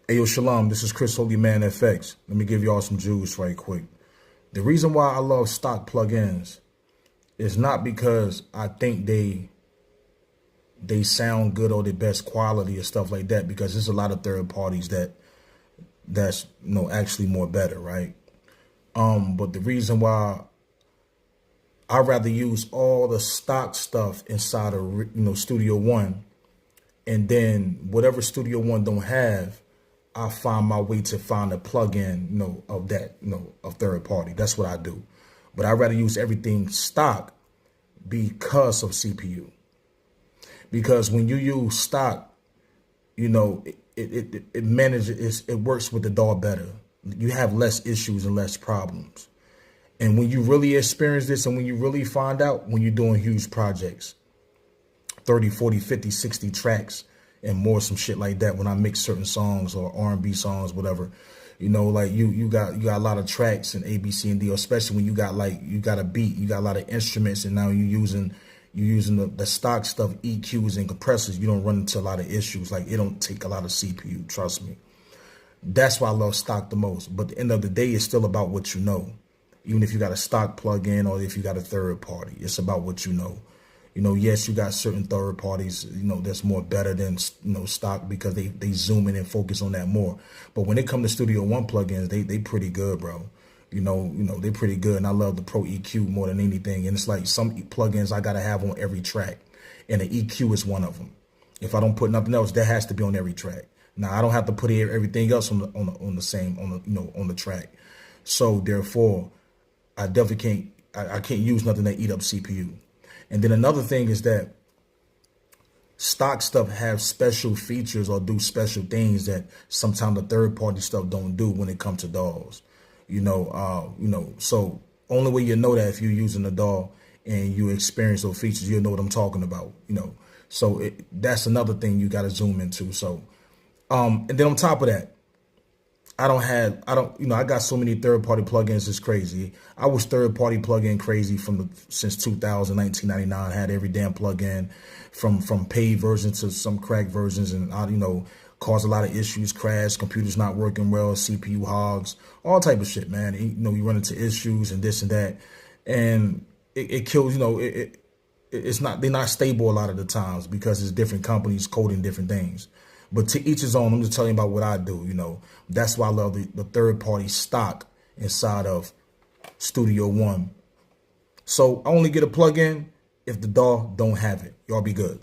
Hey, yo, Shalom, this is Holyman FX. Let me give y'all some juice right quick. The reason why I love stock plugins is not because I think they sound good or the best quality or stuff like that, because there's a lot of third parties that's actually more better, right? But the reason why I'd rather use all the stock stuff inside of Studio One, and then whatever Studio One don't have, I find my way to find a plugin, of that, of third party. That's what I do. But I'd rather use everything stock because of CPU. Because when you use stock, it manages, it works with the DAW better. You have less issues and less problems. And when you really experience this, and when you really find out, when you're doing huge projects, 30, 40, 50, 60 tracks and more, some shit like that, when I mix certain songs or R&B songs, whatever, like you got a lot of tracks and A, B, C, and D, especially when you got a beat, you got a lot of instruments, and now you're using the stock stuff, EQs and compressors. You don't run into a lot of issues. Like, it don't take a lot of CPU, trust me. That's why I love stock the most. But at the end of the day, it's still about what you know. Even if you got a stock plug-in or if you got a third party, it's about what you know. Yes, you got certain third parties, that's more better than, stock, because they zoom in and focus on that more. But when it comes to Studio One plugins, they pretty good, bro. They're pretty good. And I love the Pro EQ more than anything. And it's like some plugins I got to have on every track, and the EQ is one of them. If I don't put nothing else, that has to be on every track. Now, I don't have to put everything else on the track. So therefore, I definitely can't use nothing that eat up CPU. And then another thing is that stock stuff have special features or do special things that sometimes the third party stuff don't do when it comes to DAWs. So only way you know that if you're using the DAW and you experience those features, you'll know what I'm talking about. So that's another thing you got to zoom into. So and then on top of that, I got so many third-party plugins, it's crazy. I was third-party plugin crazy since 2000, 1999. I had every damn plugin from paid versions to some cracked versions, and I, caused a lot of issues, crash, computers not working well, CPU hogs, all type of shit, man. You run into issues and this and that, and it kills, it's not, they're not stable a lot of the times because it's different companies coding different things. But to each his own. I'm just telling you about what I do. That's why I love the third party stock inside of Studio One. So I only get a plug-in if the DAW don't have it. Y'all be good.